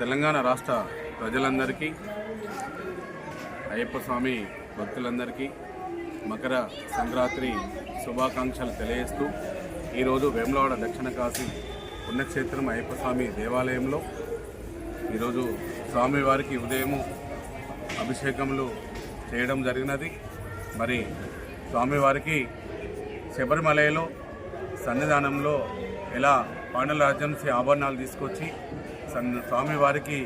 తెలంగాణ రాష్ట్ర ప్రజలందరికీ, అయ్యప్ప స్వామి భక్తులందరికీ మకర సంక్రాంతి శుభాకాంక్షలు తెలియజేస్తూ ఈరోజు వేములవాడ దక్షిణ కాశీ పుణ్యక్షేత్రం అయ్యప్ప స్వామి దేవాలయంలో ఈరోజు స్వామివారికి ఉదయము అభిషేకములు చేయడం జరిగినది. మరి స్వామివారికి శబరిమలలో సన్నిధానంలో ఎలా పాండల రాజ్యంసి ఆభరణాలు తీసుకొచ్చి స్వామివారికి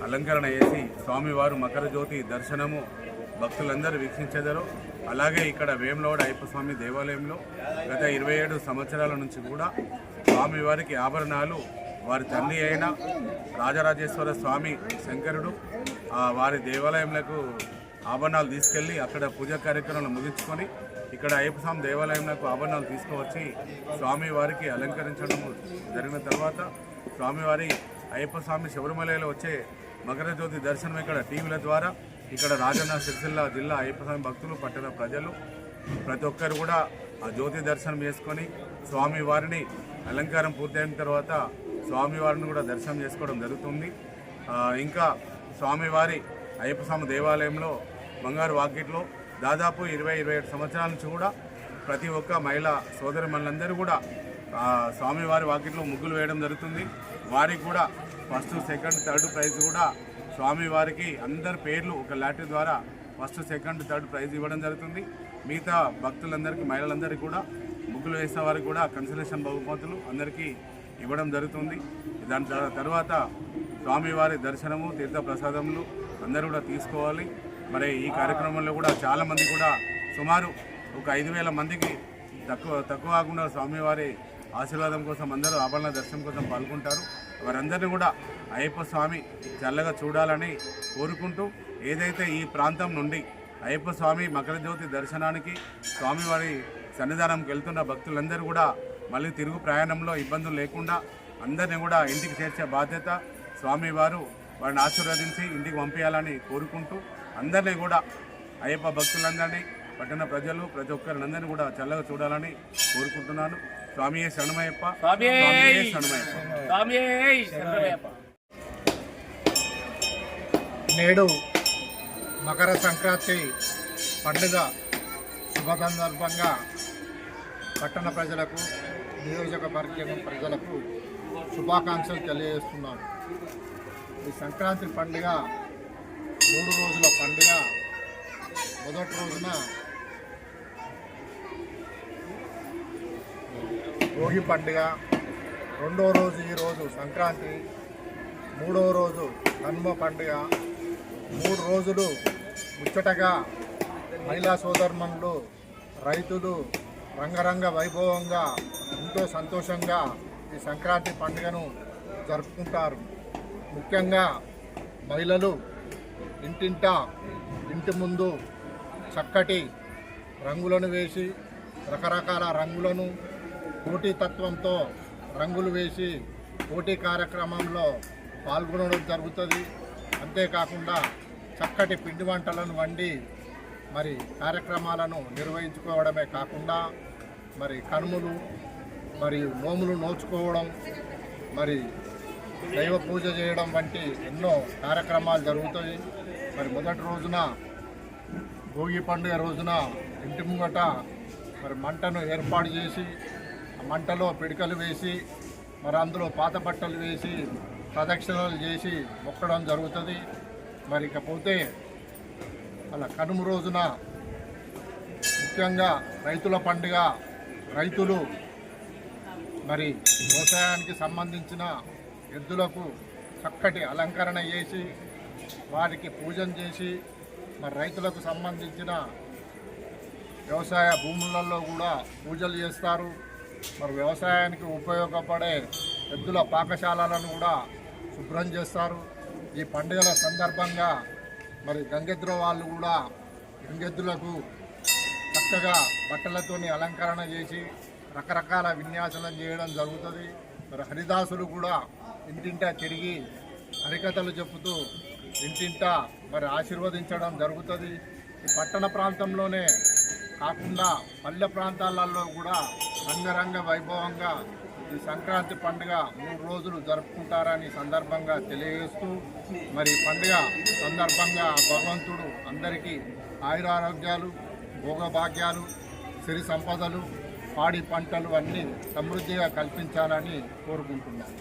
అలంకరణ చేసి స్వామివారు మకర జ్యోతి దర్శనము భక్తులందరూ వీక్షించేదారు. అలాగే ఇక్కడ వేములవాడ అయ్యప్ప స్వామి దేవాలయంలో గత 27 సంవత్సరాల నుంచి కూడా స్వామివారికి ఆభరణాలు వారి తండ్రి అయిన రాజరాజేశ్వర స్వామి శంకరుడు వారి దేవాలయంలో ఆభరణాలు తీసుకెళ్ళి అక్కడ పూజా కార్యక్రమాలు ముగించుకొని ఇక్కడ అయ్యప్ప స్వామి దేవాలయంలో ఆభరణాలు తీసుకువచ్చి స్వామివారికి అలంకరించడం జరిగిన తర్వాత స్వామివారి అయ్యప్ప స్వామి శబరిమలలో వచ్చే మకర జ్యోతి దర్శనం ఇక్కడ టీవీల ద్వారా ఇక్కడ రాజన్న సిరిసిల్ల జిల్లా అయ్యప్ప స్వామి భక్తులు, పట్టణ ప్రజలు ప్రతి ఒక్కరు కూడా ఆ జ్యోతి దర్శనం చేసుకొని స్వామివారిని అలంకారం పూర్తయిన తర్వాత స్వామివారిని కూడా దర్శనం చేసుకోవడం జరుగుతుంది. ఇంకా స్వామివారి అయ్యప్ప స్వామి దేవాలయంలో బంగారు వాకిట్లో దాదాపు 20-27 సంవత్సరాల నుంచి కూడా ప్రతి ఒక్క మహిళా సోదరిమణులందరూ కూడా స్వామివారి వాకిట్లో ముగ్గులు వేయడం జరుగుతుంది. వారికి కూడా ఫస్ట్, సెకండ్, థర్డ్ ప్రైజ్ కూడా స్వామివారికి అందరి పేర్లు ఒక లాటరీ ద్వారా ఫస్ట్, సెకండ్, థర్డ్ ప్రైజ్ ఇవ్వడం జరుగుతుంది. మిగతా భక్తులందరికీ, మహిళలందరికీ కూడా ముగ్గులు వేసిన వారికి కూడా కన్సలేషన్ బహుమతులు అందరికీ ఇవ్వడం జరుగుతుంది. దాని తర్వాత స్వామివారి దర్శనము, తీర్థ ప్రసాదములు అందరూ కూడా తీసుకోవాలి. మరి ఈ కార్యక్రమంలో కూడా చాలామంది కూడా సుమారు ఒక 5,000 మందికి తక్కువ కాకుండా స్వామివారి ఆశీర్వాదం కోసం అందరూ ఆభరణ దర్శనం కోసం పాల్గొంటారు. వారందరినీ కూడా అయ్యప్ప స్వామి చల్లగా చూడాలని కోరుకుంటూ, ఏదైతే ఈ ప్రాంతం నుండి అయ్యప్ప స్వామి మకర జ్యోతి దర్శనానికి స్వామివారి సన్నిధానంకి వెళ్తున్న భక్తులందరూ కూడా మళ్ళీ తిరుగు ప్రయాణంలో ఇబ్బందులు లేకుండా అందరినీ కూడా ఇంటికి చేర్చే బాధ్యత స్వామివారు వారిని ఆశీర్వదించి ఇంటికి పంపించాలని కోరుకుంటూ, అందరినీ కూడా అయ్యప్ప భక్తులందరినీ, పట్టణ ప్రజలు ప్రతి ఒక్కరినందరినీ కూడా చల్లగా చూడాలని కోరుకుంటున్నాను. స్వామియే శరణమయ్యప్ప, స్వామియే శరణమయ్యప్ప. నేడు మకర సంక్రాంతి పండుగ శుభ సందర్భంగా పట్టణ ప్రజలకు, నియోజకవర్గం ప్రజలకు శుభాకాంక్షలు తెలియజేస్తున్నాను. ఈ సంక్రాంతి పండుగ 3 రోజుల పండుగ. మొదటి రోజున భోగి పండుగ, రెండో రోజు ఈరోజు సంక్రాంతి, మూడవ రోజు కనుమ పండుగ. 3 రోజులు ముచ్చటగా మహిళా సోదరుమణులు, రైతులు రంగరంగ వైభవంగా ఎంతో సంతోషంగా ఈ సంక్రాంతి పండుగను జరుపుకుంటారు. ముఖ్యంగా మహిళలు ఇంటి ముందు చక్కటి రంగులను వేసి, రకరకాల రంగులను పోటీతత్వంతో రంగులు వేసి పోటీ కార్యక్రమంలో పాల్గొనడం జరుగుతుంది. అంతేకాకుండా చక్కటి పిండి వంటలను వండి మరి కార్యక్రమాలను నిర్వహించుకోవడమే కాకుండా మరి కనుమలు మరియు నోములు నోచుకోవడం, మరి దైవ పూజ చేయడం వంటి ఎన్నో కార్యక్రమాలు జరుగుతాయి. మరి మొదటి రోజున భోగి పండుగ రోజున ఇంటి ముంగట మరి మంటను ఏర్పాటు చేసి, ఆ మంటలో పిడికలు వేసి, మరి అందులో పాత బట్టలు వేసి ప్రదక్షిణలు చేసి మొక్కడం జరుగుతుంది. మరి ఇకపోతే అలా కనుమ రోజున ముఖ్యంగా రైతుల పండుగ. రైతులు మరి వ్యవసాయానికి సంబంధించిన ఎద్దులకు చక్కటి అలంకరణ చేసి, వారికి పూజన చేసి, మరి రైతులకు సంబంధించిన వ్యవసాయ భూములలో కూడా పూజలు చేస్తారు. మరి వ్యవసాయానికి ఉపయోగపడే ఎద్దుల పాకశాలలను కూడా శుభ్రం చేస్తారు. ఈ పండుగల సందర్భంగా మరి గంగెద్దుల వాళ్ళు కూడా గంగెద్దులకు చక్కగా బట్టలతోని అలంకరణ చేసి రకరకాల విన్యాసాలను చేయడం జరుగుతుంది. మరి హరిదాసులు కూడా ఇంటింటా తిరిగి హరికథలు చెప్పుతూ ఇంటింటా మరి ఆశీర్వదించడం జరుగుతుంది. ఈ పట్టణ ప్రాంతంలోనే కాకుండా పల్లె ప్రాంతాలలో కూడా రంగరంగ వైభవంగా ఈ సంక్రాంతి పండుగ 3 రోజులు జరుపుకుంటారని సందర్భంగా తెలియజేస్తూ మరి పండుగ సందర్భంగా భగవంతుడు అందరికీ ఆయురారోగ్యాలు భోగభాగ్యాలు సిరి సంపదలు పాడి పంటలు అన్నీ సమృద్ధిగా కల్పించాలని కోరుకుంటున్నాను.